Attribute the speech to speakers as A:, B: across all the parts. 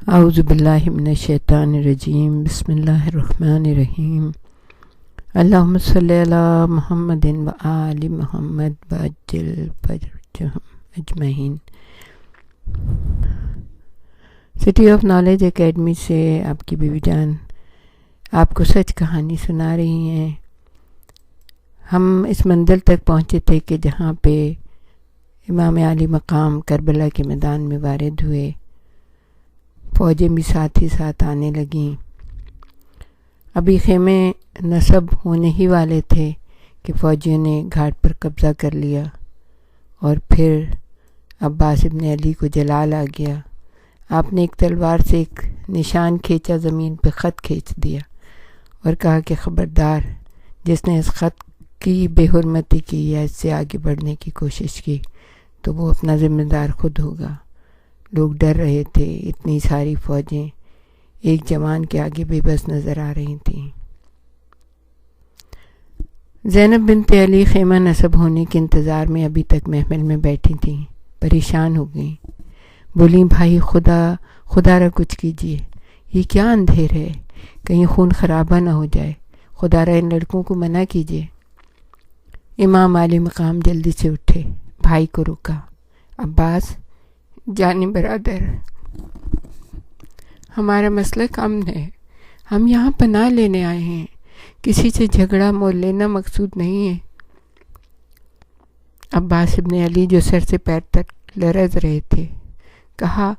A: اعوذ باللہ من الشیطان الرجیم بسم اللہ الرحمن الرحیم اللہم صلی علی محمد و آل محمد وعجل فرجہم اجمعین۔ سٹی آف نالج اکیڈمی سے آپ کی بیوی جان آپ کو سچ کہانی سنا رہی ہیں۔ ہم اس منزل تک پہنچے تھے کہ جہاں پہ امام علی مقام کربلا کے میدان میں وارد ہوئے، فوجیں بھی ساتھ ہی ساتھ آنے لگیں۔ ابھی خیمے نصب ہونے ہی والے تھے کہ فوجیوں نے گھاٹ پر قبضہ کر لیا اور پھر عباس ابن علی کو جلال آ گیا۔ آپ نے ایک تلوار سے ایک نشان کھینچا، زمین پہ خط کھینچ دیا اور کہا کہ خبردار، جس نے اس خط کی بے حرمتی کی یا اس سے آگے بڑھنے کی کوشش کی تو وہ اپنا ذمہ دار خود ہوگا۔ لوگ ڈر رہے تھے، اتنی ساری فوجیں ایک جوان کے آگے بے بس نظر آ رہی تھیں۔ زینب بنت علی خیمہ نصب ہونے کے انتظار میں ابھی تک محمل میں بیٹھی تھیں، پریشان ہو گئیں۔ بولیں، بھائی خدا را کچھ کیجیے، یہ کیا اندھیر ہے، کہیں خون خرابہ نہ ہو جائے، خدا را ان لڑکوں کو منع کیجیے۔ امام علی مقام جلدی سے اٹھے، بھائی کو روکا۔ عباس، جانی برادر، ہمارا مسئلہ امن ہے، ہم یہاں پناہ لینے آئے ہیں، کسی سے جھگڑا مول لینا مقصود نہیں ہے۔ عباس ابن علی جو سر سے پیر تک لرز رہے تھے کہا،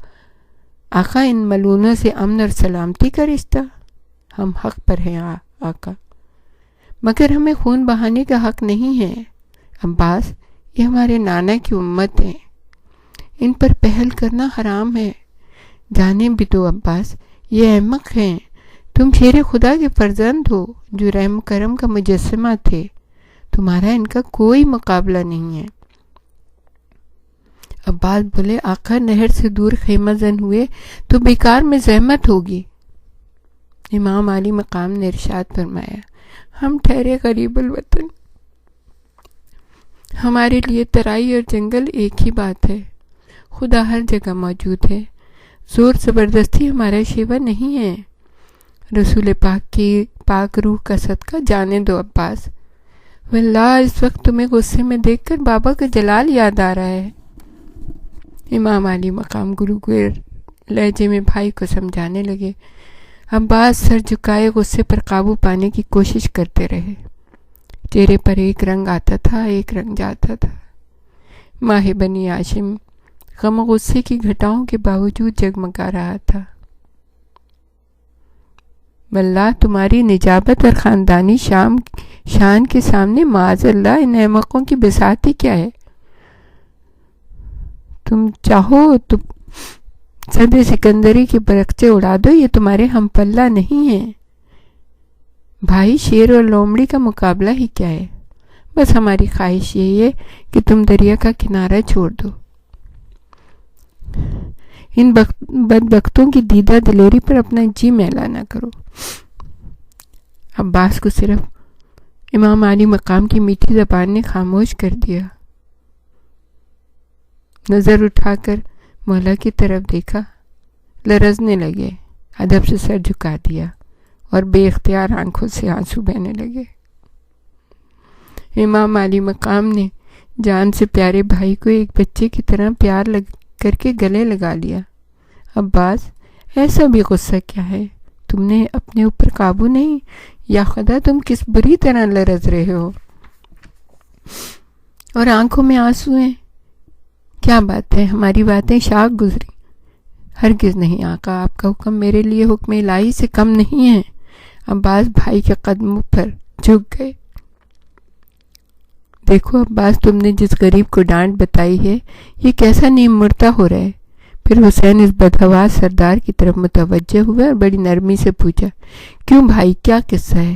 A: آقا، ان ملونوں سے امن اور سلامتی کا رشتہ؟ ہم حق پر ہیں آقا، مگر ہمیں خون بہانے کا حق نہیں ہے۔ عباس، یہ ہمارے نانا کی امت ہیں، ان پر پہل کرنا حرام ہے۔ جانے بھی تو عباس، یہ احمق ہیں، تم شیر خدا کے فرزند ہو جو رحم کرم کا مجسمہ تھے، تمہارا ان کا کوئی مقابلہ نہیں ہے۔ عباس بولے، آقا، نہر سے دور خیمہ زن ہوئے تو بیکار میں زحمت ہوگی۔ امام علی مقام نے ارشاد فرمایا، ہم ٹھہرے غریب الوطن، ہمارے لیے ترائی اور جنگل ایک ہی بات ہے، خدا ہر جگہ موجود ہے، زور زبردستی ہمارا شیوا نہیں ہے۔ رسول پاک کی پاک روح کا صدقہ جانے دو عباس، واللہ اس وقت تمہیں غصے میں دیکھ کر بابا کا جلال یاد آ رہا ہے۔ امام علی مقام گروگویر لہجے میں بھائی کو سمجھانے لگے۔ عباس سر جھکائے غصے پر قابو پانے کی کوشش کرتے رہے۔ چہرے پر ایک رنگ آتا تھا، ایک رنگ جاتا تھا۔ ماہ بنی ہاشم غم و غصے کی گھٹاؤں کے باوجود جگمگا رہا تھا۔ واللہ تمہاری نجابت اور خاندانی شان کے سامنے معاذ اللہ ان احمقوں کی بساطی کیا ہے؟ تم چاہو تو صد سکندری کے برقچے اڑا دو، یہ تمہارے ہم پلہ نہیں ہیں۔ بھائی، شیر اور لومڑی کا مقابلہ ہی کیا ہے، بس ہماری خواہش یہی ہے کہ تم دریا کا کنارہ چھوڑ دو۔ ان بدبختوں کی دیدہ دلیری پر اپنا جی میلا نہ کرو۔ عباس کو صرف امام علی مقام کی میٹھی زبان نے خاموش کر دیا۔ نظر اٹھا کر مولا کی طرف دیکھا، لرزنے لگے، ادب سے سر جھکا دیا اور بے اختیار آنکھوں سے آنسو بہنے لگے۔ امام علی مقام نے جان سے پیارے بھائی کو ایک بچے کی طرح پیار کر کے گلے لگا لیا۔ عباس، ایسا بھی غصہ کیا ہے، تم نے اپنے اوپر قابو نہیں، یا خدا تم کس بری طرح لرز رہے ہو اور آنکھوں میں آنسو ہیں؟ کیا بات ہے، ہماری باتیں شاخ گزری؟ ہرگز نہیں آقا، آپ کا حکم میرے لیے حکم الہی سے کم نہیں ہے۔ عباس بھائی کے قدموں پر جھک گئے۔ دیکھو عباس، تم نے جس غریب کو ڈانٹ بتائی ہے یہ کیسا نیم مڑتا ہو رہا ہے۔ پھر حسین اس بدحواس سردار کی طرف متوجہ ہوا اور بڑی نرمی سے پوچھا، کیوں بھائی، کیا قصہ ہے؟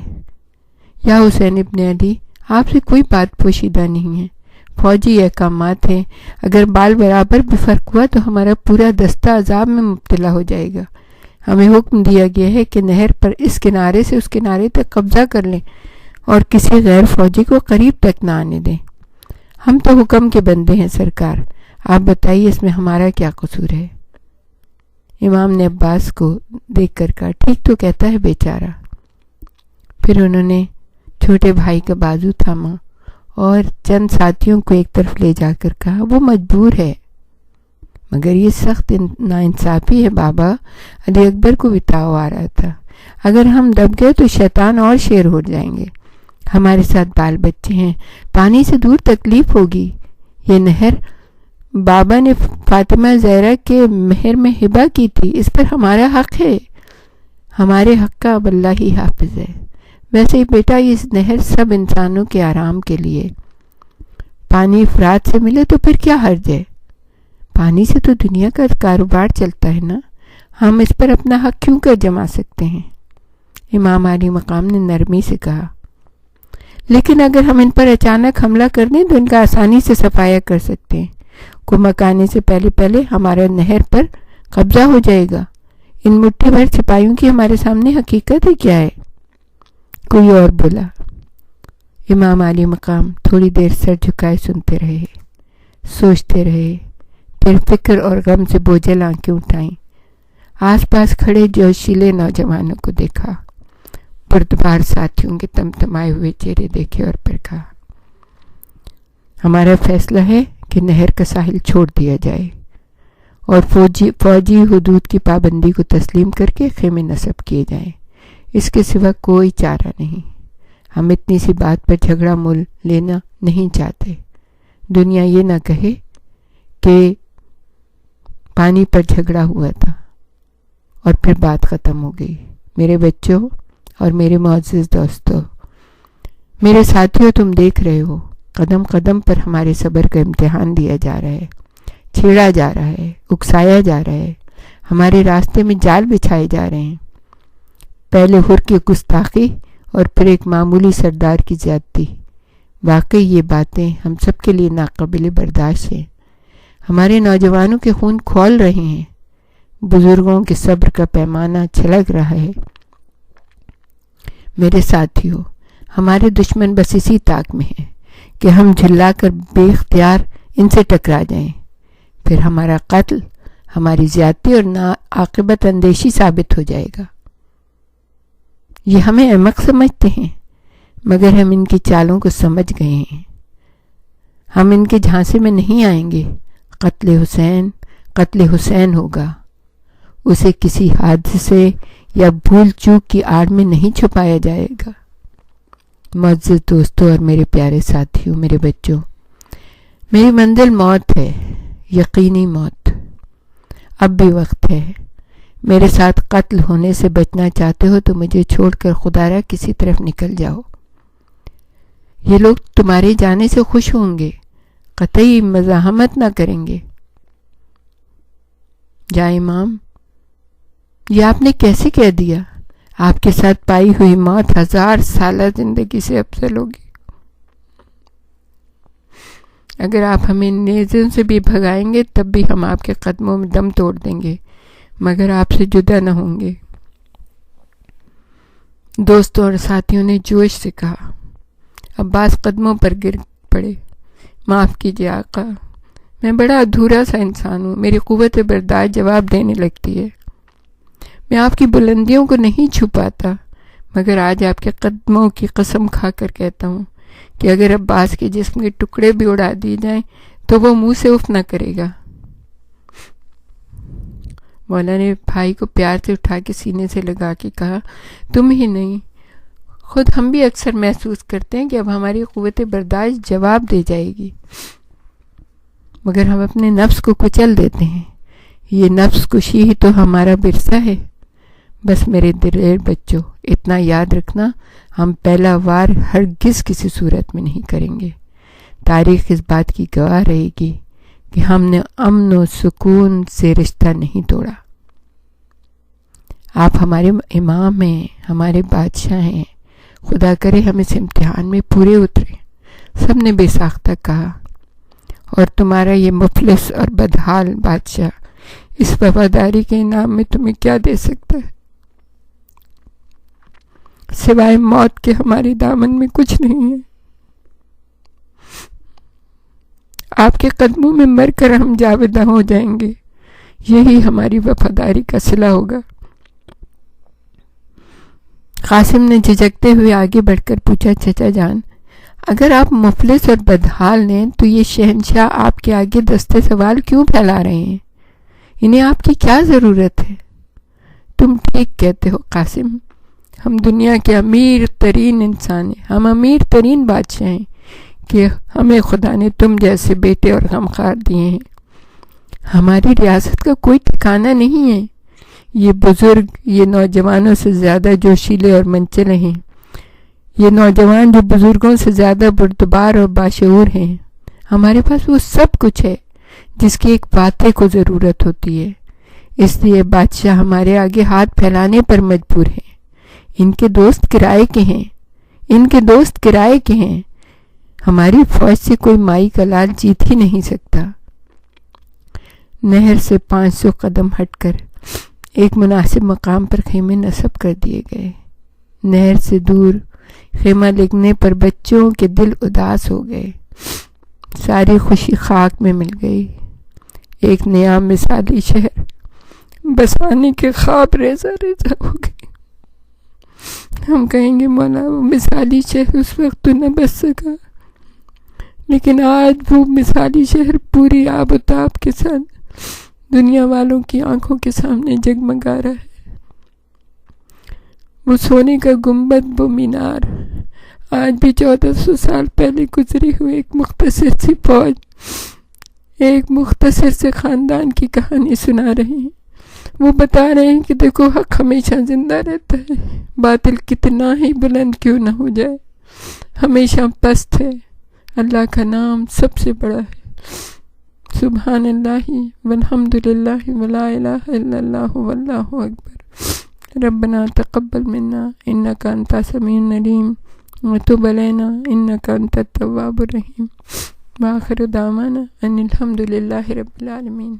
A: یا حسین ابن علی، آپ سے کوئی بات پوشیدہ نہیں ہے، فوجی احکامات ہیں، اگر بال برابر بھی فرق ہوا تو ہمارا پورا دستہ عذاب میں مبتلا ہو جائے گا۔ ہمیں حکم دیا گیا ہے کہ نہر پر اس کنارے سے اس کنارے تک قبضہ کر لیں اور کسی غیر فوجی کو قریب تک نہ آنے دیں۔ ہم تو حکم کے بندے ہیں سرکار، آپ بتائیے اس میں ہمارا کیا قصور ہے؟ امام نے عباس کو دیکھ کر کہا، ٹھیک تو کہتا ہے بیچارہ۔ پھر انہوں نے چھوٹے بھائی کا بازو تھاما اور چند ساتھیوں کو ایک طرف لے جا کر کہا، وہ مجبور ہے، مگر یہ سخت ناانصافی ہے بابا۔ علی اکبر کو بھی تاؤ آ رہا تھا، اگر ہم دب گئے تو شیطان اور شیر ہو جائیں گے، ہمارے ساتھ بال بچے ہیں، پانی سے دور تکلیف ہوگی۔ یہ نہر بابا نے فاطمہ زہرا کے مہر میں ہبہ کی تھی، اس پر ہمارا حق ہے، ہمارے حق کا اب اللہ ہی حافظ ہے۔ ویسے ہی بیٹا یہ نہر سب انسانوں کے آرام کے لیے، پانی افراد سے ملے تو پھر کیا حرج ہے؟ پانی سے تو دنیا کا کاروبار چلتا ہے نا، ہم اس پر اپنا حق کیوں کر جما سکتے ہیں؟ امام علی مقام نے نرمی سے کہا، لیکن اگر ہم ان پر اچانک حملہ کر دیں تو ان کا آسانی سے صفایا کر سکتے ہیں، کمک آنے سے پہلے ہمارا نہر پر قبضہ ہو جائے گا۔ ان مٹھی بھر سپاہیوں کی ہمارے سامنے حقیقت ہی کیا ہے؟ کوئی اور بولا۔ امام علی مقام تھوڑی دیر سر جھکائے سنتے رہے، سوچتے رہے، پھر فکر اور غم سے بوجھل آنکھیں اٹھائیں، آس پاس کھڑے جوشیلے نوجوانوں کو دیکھا، بردبار ساتھیوں کے تمتمائے ہوئے چہرے دیکھے اور پھر کہا، ہمارا فیصلہ ہے کہ نہر کا ساحل چھوڑ دیا جائے اور فوجی حدود کی پابندی کو تسلیم کر کے خیمے نصب کیے جائیں، اس کے سوا کوئی چارہ نہیں۔ ہم اتنی سی بات پر جھگڑا مول لینا نہیں چاہتے، دنیا یہ نہ کہے کہ پانی پر جھگڑا ہوا تھا اور پھر بات ختم ہو گئی۔ میرے بچوں اور میرے معزز دوستوں، میرے ساتھیوں، تم دیکھ رہے ہو قدم قدم پر ہمارے صبر کا امتحان لیا جا رہا ہے، چھیڑا جا رہا ہے، اکسایا جا رہا ہے، ہمارے راستے میں جال بچھائے جا رہے ہیں، پہلے حر کی گستاخی اور پھر ایک معمولی سردار کی زیادتی۔ واقعی یہ باتیں ہم سب کے لیے ناقابل برداشت ہیں، ہمارے نوجوانوں کے خون کھول رہے ہیں، بزرگوں کے صبر کا پیمانہ چھلک رہا ہے۔ میرے ساتھیوں، ہمارے دشمن بس اسی طاق میں ہیں کہ ہم جھلا کر بے اختیار ان سے ٹکرا جائیں، پھر ہمارا قتل ہماری زیادتی اور عاقبت اندیشی ثابت ہو جائے گا۔ یہ ہمیں احمق سمجھتے ہیں، مگر ہم ان کی چالوں کو سمجھ گئے ہیں، ہم ان کے جھانسے میں نہیں آئیں گے۔ قتل حسین ہوگا، اسے کسی حادثے یا بھول چوک کی آڑ میں نہیں چھپایا جائے گا۔ معزز دوستوں اور میرے پیارے ساتھیوں، میرے بچوں، میری منزل موت ہے، یقینی موت۔ اب بھی وقت ہے، میرے ساتھ قتل ہونے سے بچنا چاہتے ہو تو مجھے چھوڑ کر خدا را کسی طرف نکل جاؤ، یہ لوگ تمہارے جانے سے خوش ہوں گے، قطعی مزاحمت نہ کریں گے۔ جا امام، یہ آپ نے کیسے کہہ دیا؟ آپ کے ساتھ پائی ہوئی موت 1000 سالہ زندگی سے افضل ہوگی۔ اگر آپ ہمیں نیزوں سے بھی بھگائیں گے تب بھی ہم آپ کے قدموں میں دم توڑ دیں گے، مگر آپ سے جدا نہ ہوں گے۔ دوستوں اور ساتھیوں نے جوش سے کہا۔ عباس قدموں پر گر پڑے، معاف کیجیے آقا، میں بڑا ادھورا سا انسان ہوں، میری قوت برداشت جواب دینے لگتی ہے، میں آپ کی بلندیوں کو نہیں چھپاتا، مگر آج آپ کے قدموں کی قسم کھا کر کہتا ہوں کہ اگر عباس کے جسم کے ٹکڑے بھی اڑا دیے جائیں تو وہ منہ سے اف نہ کرے گا۔ مولا نے بھائی کو پیار سے اٹھا کے سینے سے لگا کے کہا، تم ہی نہیں، خود ہم بھی اکثر محسوس کرتے ہیں کہ اب ہماری قوت برداشت جواب دے جائے گی، مگر ہم اپنے نفس کو کچل دیتے ہیں، یہ نفس کشی ہی تو ہمارا ورثہ ہے۔ بس میرے دلیر بچوں، اتنا یاد رکھنا، ہم پہلا وار ہرگز کسی صورت میں نہیں کریں گے۔ تاریخ اس بات کی گواہ رہے گی کہ ہم نے امن و سکون سے رشتہ نہیں توڑا۔ آپ ہمارے امام ہیں، ہمارے بادشاہ ہیں، خدا کرے ہم اس امتحان میں پورے اتریں، سب نے بے ساختہ کہا۔ اور تمہارا یہ مفلس اور بدحال بادشاہ اس وفاداری کے انعام میں تمہیں کیا دے سکتا ہے؟ سوائے موت کے ہمارے دامن میں کچھ نہیں ہے۔ آپ کے قدموں میں مر کر ہم جاوداں ہو جائیں گے، یہی ہماری وفاداری کا صلہ ہوگا۔ قاسم نے جھجکتے ہوئے آگے بڑھ کر پوچھا، چچا جان، اگر آپ مفلس اور بدحال ہیں تو یہ شہنشاہ آپ کے آگے دستے سوال کیوں پھیلا رہے ہیں؟ انہیں آپ کی کیا ضرورت ہے؟ تم ٹھیک کہتے ہو قاسم، ہم دنیا کے امیر ترین انسان ہیں، ہم امیر ترین بادشاہ ہیں کہ ہمیں خدا نے تم جیسے بیٹے اور غمخوار دیے ہیں۔ ہماری ریاست کا کوئی ٹھکانہ نہیں ہے۔ یہ بزرگ یہ نوجوانوں سے زیادہ جوشیلے اور منچلے ہیں، یہ نوجوان جو بزرگوں سے زیادہ بردبار اور باشعور ہیں۔ ہمارے پاس وہ سب کچھ ہے جس کی ایک فاتح کو ضرورت ہوتی ہے، اس لیے بادشاہ ہمارے آگے ہاتھ پھیلانے پر مجبور ہیں۔ ان کے دوست کرائے کے ہیں، ہماری فوج سے کوئی مائی کا لال جیت ہی نہیں سکتا۔ نہر سے 500 قدم ہٹ کر ایک مناسب مقام پر خیمے نصب کر دیے گئے۔ نہر سے دور خیمہ لگنے پر بچوں کے دل اداس ہو گئے، ساری خوشی خاک میں مل گئی۔ ایک نیا مثالی شہر بسانے کے خواب ریزہ ریزہ ہو گئے۔ ہم کہیں گے مولا وہ مثالی شہر اس وقت تو نہ بس سکا، لیکن آج وہ مثالی شہر پوری آب و تاب کے ساتھ دنیا والوں کی آنکھوں کے سامنے جگمگا رہا ہے۔ وہ سونے کا گنبد، وہ مینار آج بھی 1400 سال پہلے گزری ہوئی ایک مختصر سی فوج، ایک مختصر سے خاندان کی کہانی سنا رہے ہیں۔ وہ بتا رہے ہیں کہ دیکھو حق ہمیشہ زندہ رہتا ہے، باطل کتنا ہی بلند کیوں نہ ہو جائے ہمیشہ پست ہے، اللہ کا نام سب سے بڑا ہے۔ سبحان اللہ والحمد للہ ولا الہ الا اللہ واللہ اکبر۔ ربنا تقبل منا انک انت السمیع العلیم وتب علینا انک انت التواب الرحیم۔ وآخر دعوانا ان الحمد للہ رب العالمین۔